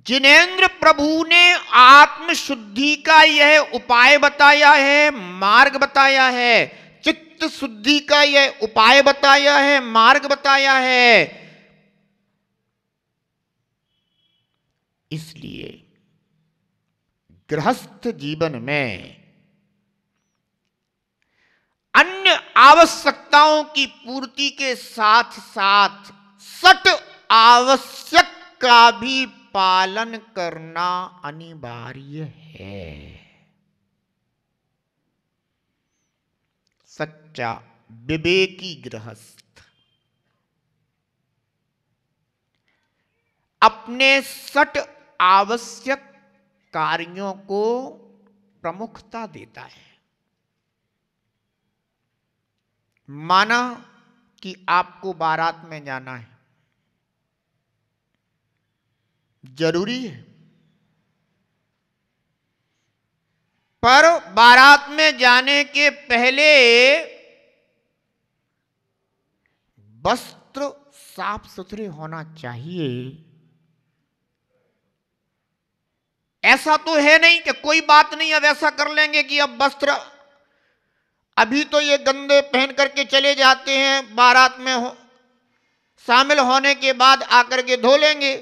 जिनेंद्र प्रभु ने आत्मशुद्धि का यह उपाय बताया है, मार्ग बताया है, चित्त शुद्धि का यह उपाय बताया है, मार्ग बताया है। इसलिए गृहस्थ जीवन में अन्य आवश्यकताओं की पूर्ति के साथ साथ सट आवश्यक का भी पालन करना अनिवार्य है। सच्चा विवेकी गृहस्थ अपने सट आवश्यक कार्यों को प्रमुखता देता है। माना कि आपको बारात में जाना है, जरूरी है, पर बारात में जाने के पहले वस्त्र साफ सुथरे होना चाहिए। ऐसा तो है नहीं कि कोई बात नहीं, अब ऐसा कर लेंगे कि अब वस्त्र अभी तो ये गंदे पहन करके चले जाते हैं, बारात में शामिल होने के बाद आकर के धो लेंगे।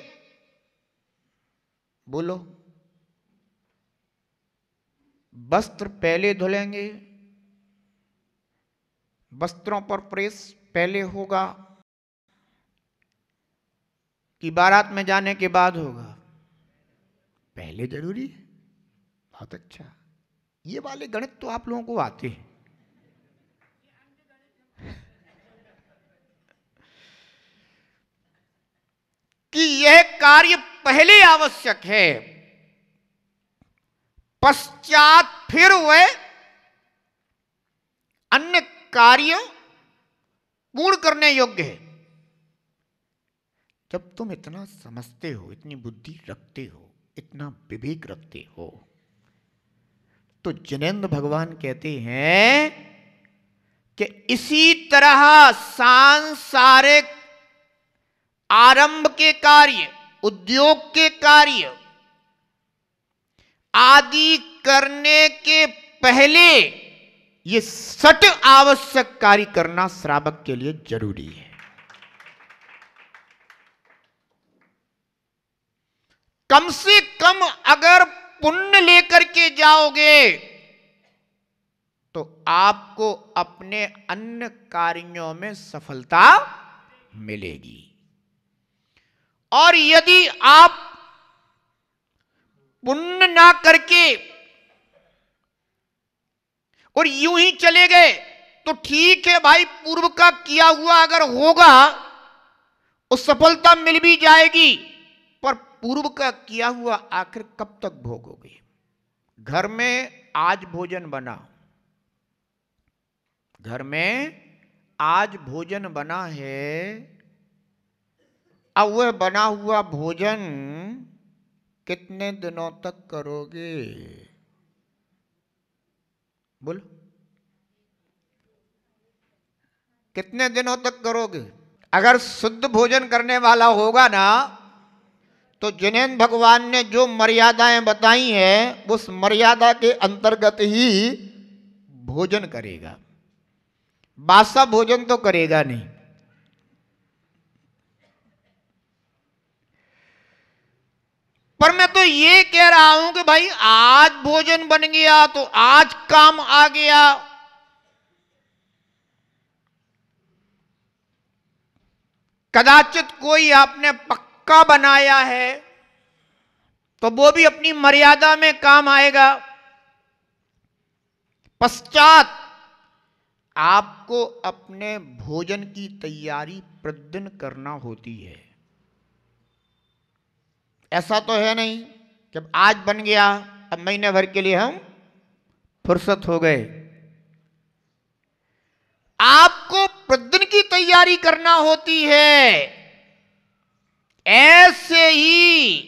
बोलो, वस्त्र पहले धुलेंगे, वस्त्रों पर प्रेस पहले होगा कि बारात में जाने के बाद होगा? पहले जरूरी है। बहुत अच्छा, ये वाले गणित तो आप लोगों को आते हैं। कि यह कार्य पहले आवश्यक है, पश्चात फिर वह अन्य कार्य पूर्ण करने योग्य है। जब तुम इतना समझते हो, इतनी बुद्धि रखते हो, इतना विवेक रखते हो, तो जिनेंद्र भगवान कहते हैं कि इसी तरह सांसारिक आरंभ के कार्य, उद्योग के कार्य आदि करने के पहले ये सट आवश्यक कार्य करना श्रावक के लिए जरूरी है। कम से कम अगर पुण्य लेकर के जाओगे तो आपको अपने अन्य कार्यों में सफलता मिलेगी। और यदि आप पुण्य ना करके और यूं ही चले गए तो ठीक है भाई, पूर्व का किया हुआ अगर होगा उस सफलता मिल भी जाएगी, पर पूर्व का किया हुआ आखिर कब तक भोगोगे? घर में आज भोजन बना, घर में आज भोजन बना है, अब वह बना हुआ भोजन कितने दिनों तक करोगे? बोलो, कितने दिनों तक करोगे? अगर शुद्ध भोजन करने वाला होगा ना, तो जिनेंद्र भगवान ने जो मर्यादाएं बताई हैं उस मर्यादा के अंतर्गत ही भोजन करेगा, बासा भोजन तो करेगा नहीं। पर मैं तो ये कह रहा हूं कि भाई आज भोजन बन गया तो आज काम आ गया। कदाचित कोई आपने पक्का बनाया है तो वो भी अपनी मर्यादा में काम आएगा। पश्चात आपको अपने भोजन की तैयारी प्रतिदिन करना होती है। ऐसा तो है नहीं जब आज बन गया अब महीने भर के लिए हम फुर्सत हो गए। आपको प्रतिदिन की तैयारी करना होती है। ऐसे ही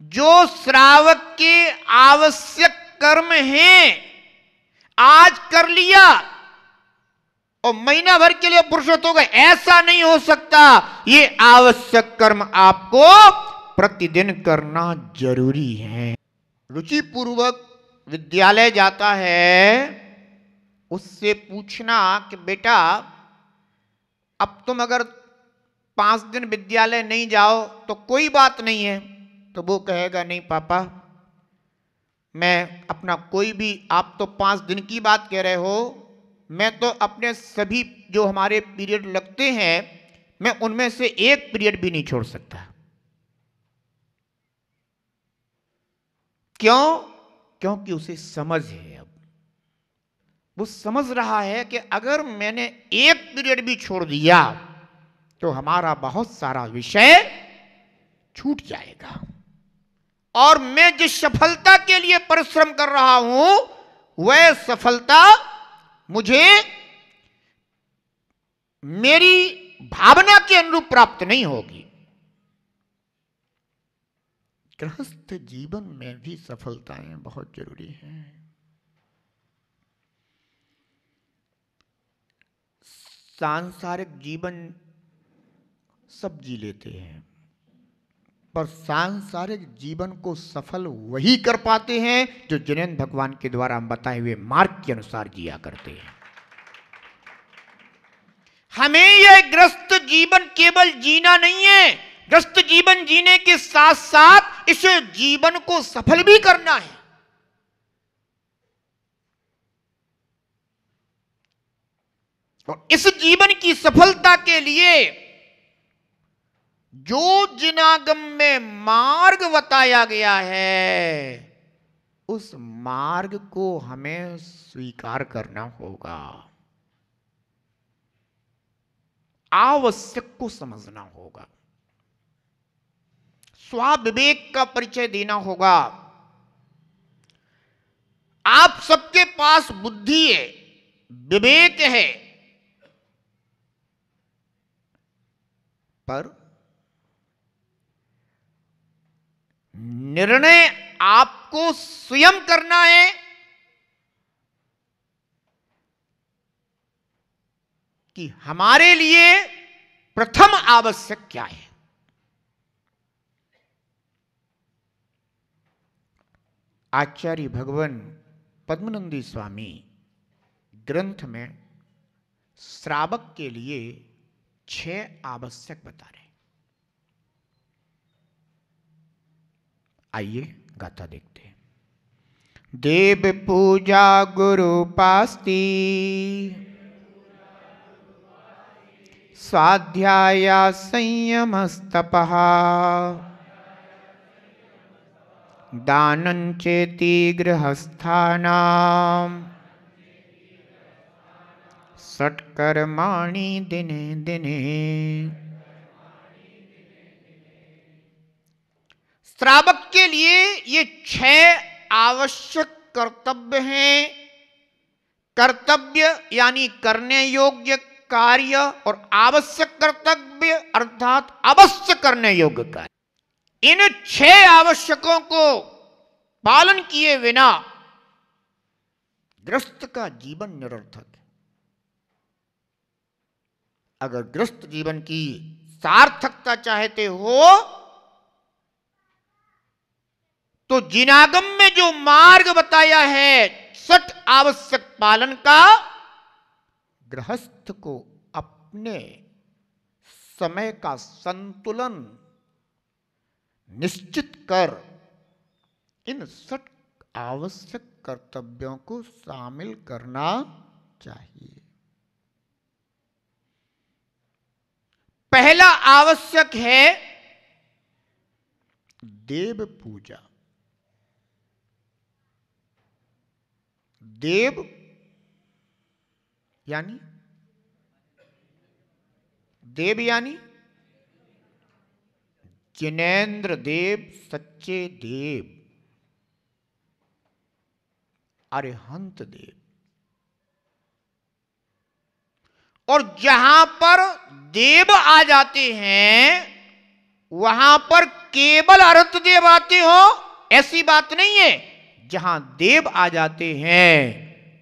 जो श्रावक के आवश्यक कर्म हैं आज कर लिया और महीना भर के लिए फुर्सत हो गए, ऐसा नहीं हो सकता। ये आवश्यक कर्म आपको प्रतिदिन करना जरूरी है। रुचि पूर्वक विद्यालय जाता है, उससे पूछना कि बेटा अब तुम अगर 5 दिन विद्यालय नहीं जाओ तो कोई बात नहीं है, तो वो कहेगा नहीं पापा, मैं अपना कोई भी, आप तो 5 दिन की बात कह रहे हो, मैं तो अपने सभी जो हमारे पीरियड लगते हैं मैं उनमें से एक पीरियड भी नहीं छोड़ सकता। क्यों? क्योंकि उसे समझ है, अब वो समझ रहा है कि अगर मैंने एक पीरियड भी छोड़ दिया तो हमारा बहुत सारा विषय छूट जाएगा, और मैं जिस सफलता के लिए परिश्रम कर रहा हूं वह सफलता मुझे मेरी भावना के अनुरूप प्राप्त नहीं होगी। गृहस्थ जीवन में भी सफलताएं बहुत जरूरी हैं। सांसारिक जीवन सब जी लेते हैं, पर सांसारिक जीवन को सफल वही कर पाते हैं जो जिनेंद्र भगवान के द्वारा बताए हुए मार्ग के अनुसार जिया करते हैं। हमें यह ग्रस्त जीवन केवल जीना नहीं है, ग्रस्त जीवन जीने के साथ साथ इस जीवन को सफल भी करना है। और इस जीवन की सफलता के लिए जो जिनागम में मार्ग बताया गया है उस मार्ग को हमें स्वीकार करना होगा, आवश्यक को समझना होगा, स्वाविवेक का परिचय देना होगा। आप सबके पास बुद्धि है, विवेक है, पर निर्णय आपको स्वयं करना है कि हमारे लिए प्रथम आवश्यक क्या है। आचार्य भगवान पद्मनंदी स्वामी ग्रंथ में श्रावक के लिए 6 आवश्यक बता रहे हैं। आइए गाथा देखते हैं। देव पूजा गुरु पास्ती, स्वाध्याय संयमस्तपः, दानं चेति गृहस्थानां, षट्कर्माणि दिने दिने। श्रावक के लिए ये 6 आवश्यक कर्तव्य हैं। कर्तव्य यानी करने योग्य कार्य, और आवश्यक कर्तव्य अर्थात अवश्य करने योग्य कार्य। इन 6 आवश्यकों को पालन किए बिना गृहस्थ का जीवन निरर्थक है। अगर गृहस्थ जीवन की सार्थकता चाहते हो तो जिनागम में जो मार्ग बताया है 6 आवश्यक पालन का, गृहस्थ को अपने समय का संतुलन निश्चित कर इन 6 आवश्यक कर्तव्यों को शामिल करना चाहिए। पहला आवश्यक है देव पूजा। देव यानी जिनेंद्र देव, सच्चे देव, अरिहंत देव। और जहां पर देव आ जाते हैं वहां पर केवल अरिहंत देव आते हो ऐसी बात नहीं है। जहां देव आ जाते हैं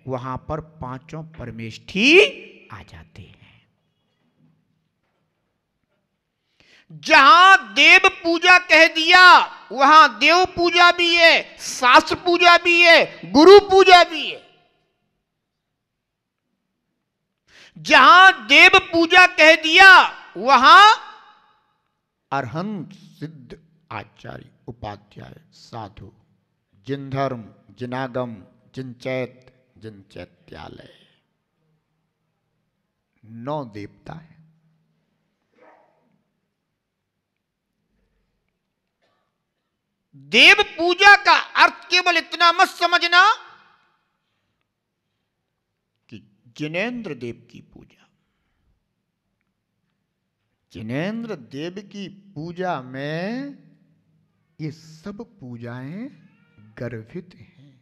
वहां पर 5 परमेष्ठी आ जाते हैं। जहां देव पूजा कह दिया वहां देव पूजा भी है, शास्त्र पूजा भी है, गुरु पूजा भी है। जहां देव पूजा कह दिया वहां अरहंत सिद्ध आचार्य उपाध्याय साधु जिन धर्म जिनागम जिनचैत जिनचैत्यालय 9 देवता है। देव पूजा का अर्थ केवल इतना मत समझना कि जिनेंद्र देव की पूजा, जिनेंद्र देव की पूजा में ये सब पूजाएं गर्भित हैं।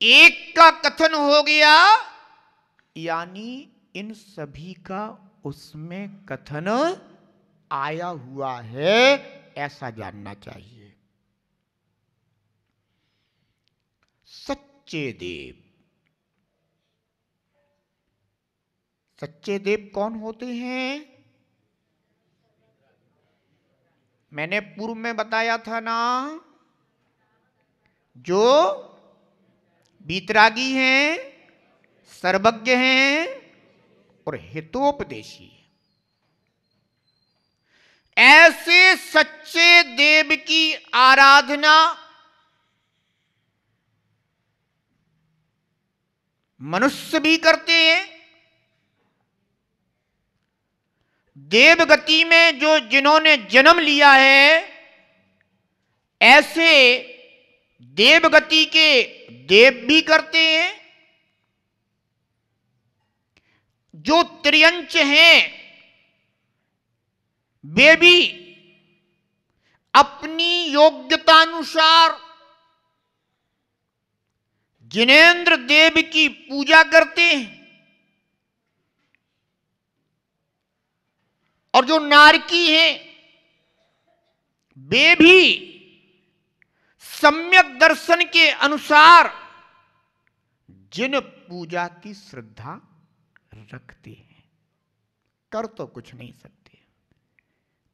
एक का कथन हो गया यानी इन सभी का उसमें कथन आया हुआ है, ऐसा जानना चाहिए। सच्चे देव, सच्चे देव कौन होते हैं? मैंने पूर्व में बताया था ना, जो वीतरागी हैं, सर्वज्ञ हैं और हितोपदेशी हैं। ऐसे सच्चे देव की आराधना मनुष्य भी करते हैं। देवगति में जो जिन्होंने जन्म लिया है, ऐसे देवगति के देव भी करते हैं। जो त्रियंच हैं वे भी अपनी योग्यतानुसार जिनेंद्र देव की पूजा करते हैं। और जो नारकी हैं वे भी सम्यक दर्शन के अनुसार जिन पूजा की श्रद्धा रखते हैं। कर तो कुछ नहीं सकते,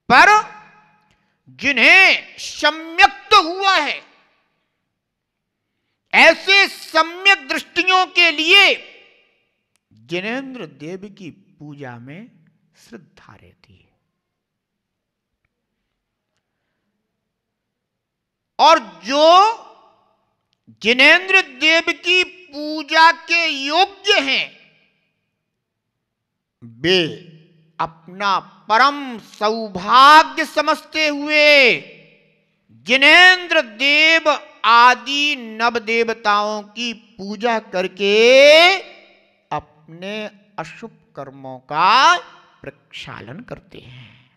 पर जिन्हें सम्यक्त हुआ है, ऐसे सम्यक दृष्टियों के लिए जिनेंद्र देव की पूजा में श्रद्धा रहती है। और जो जिनेंद्र देव की पूजा के योग्य हैं, वे अपना परम सौभाग्य समझते हुए जिनेंद्र देव आदि नव देवताओं की पूजा करके अपने अशुभ कर्मों का प्रक्षालन करते हैं।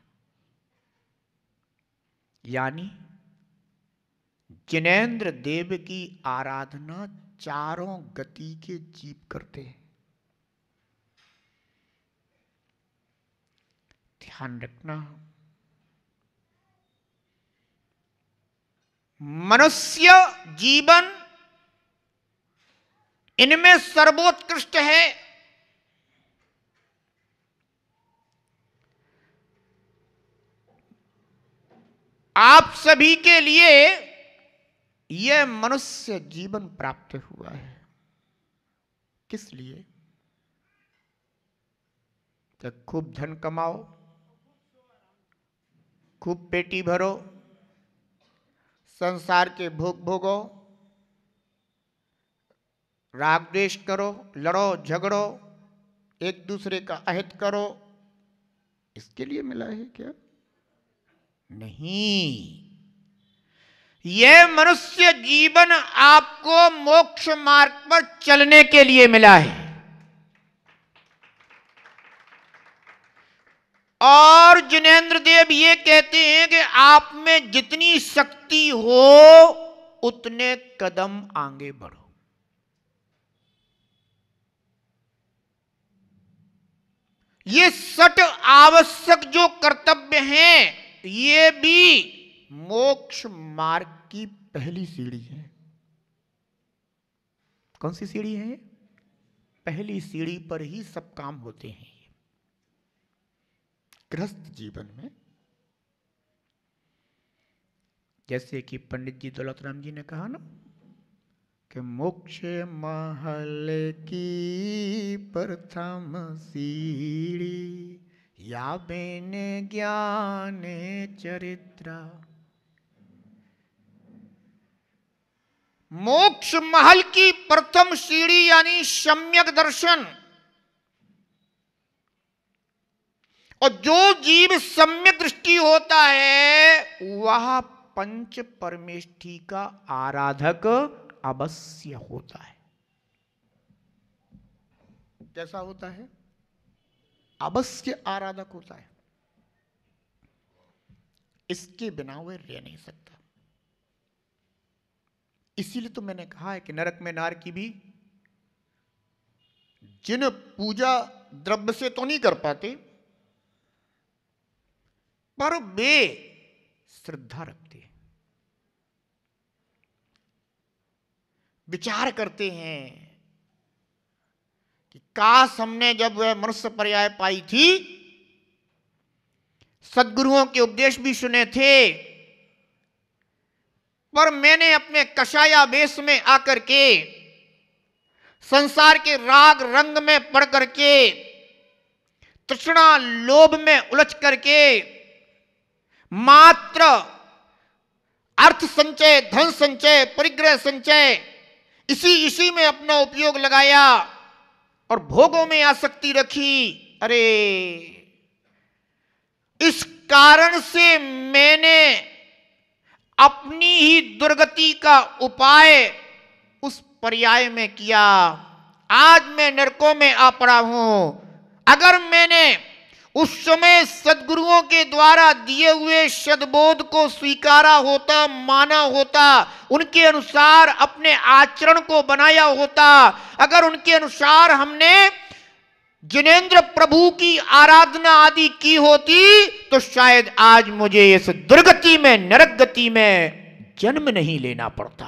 यानी जिनेंद्र देव की आराधना चारों गति के जीव करते हैं। ध्यान रखना, मनुष्य जीवन इनमें सर्वोत्कृष्ट है। आप सभी के लिए यह मनुष्य जीवन प्राप्त हुआ है। किस लिए? कि खूब धन कमाओ, खूब पेटी भरो, संसार के भोग भोगो, राग द्वेष करो, लड़ो झगड़ो, एक दूसरे का अहित करो, इसके लिए मिला है क्या? नहीं। यह मनुष्य जीवन आपको मोक्ष मार्ग पर चलने के लिए मिला है। और जिनेंद्र देव ये कहते हैं कि आप में जितनी शक्ति हो उतने कदम आगे बढ़ो। ये 6 आवश्यक जो कर्तव्य हैं, ये भी मोक्ष मार्ग की पहली सीढ़ी है। कौन सी सीढ़ी है? पहली सीढ़ी पर ही सब काम होते हैं। गृहस्थ जीवन में, जैसे कि पंडित जी दौलत राम जी ने कहा ना कि मोक्ष महल की प्रथम सीढ़ी या बेने ज्ञान चरित्रा। मोक्ष महल की प्रथम सीढ़ी यानी सम्यक दर्शन। और जो जीव सम्यक दृष्टि होता है वह पंच परमेष्ठी का आराधक अवश्य होता है। कैसा होता है? अवश्य आराधक होता है। इसके बिना वह रह नहीं सकता। इसीलिए तो मैंने कहा है कि नरक में नार की भी जिन पूजा द्रव्य से तो नहीं कर पाते, पर वे श्रद्धा रखते हैं, विचार करते हैं कि काश हमने जब वह मनुष्य पर्याय पाई थी, सद्गुरुओं के उपदेश भी सुने थे, पर मैंने अपने कषाया वेश में आकर के संसार के राग रंग में पड़ करके तृष्णा लोभ में उलझ करके मात्र अर्थ संचय, धन संचय, परिग्रह संचय इसी में अपना उपयोग लगाया और भोगों में आसक्ति रखी। अरे इस कारण से मैंने अपनी ही दुर्गति का उपाय उस पर्याय में किया। आज मैं नरकों में आ पड़ा हूं। अगर मैंने उस समय सद्गुरुओं के द्वारा दिए हुए सद्बोध को स्वीकारा होता, माना होता, उनके अनुसार अपने आचरण को बनाया होता, अगर उनके अनुसार हमने जिनेंद्र प्रभु की आराधना आदि की होती, तो शायद आज मुझे इस दुर्गति में, नरक गति में जन्म नहीं लेना पड़ता।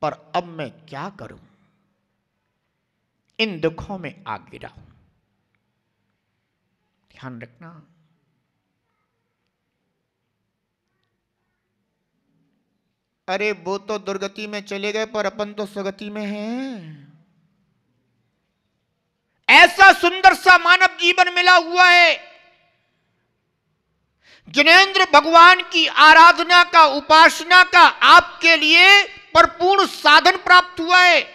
पर अब मैं क्या करूं? इन दुखों में आ गिरा हूं। ध्यान रखना, अरे वो तो दुर्गति में चले गए, पर अपन तो सुगति में हैं। ऐसा सुंदर सा मानव जीवन मिला हुआ है। जिनेंद्र भगवान की आराधना का, उपासना का आपके लिए परिपूर्ण साधन प्राप्त हुआ है।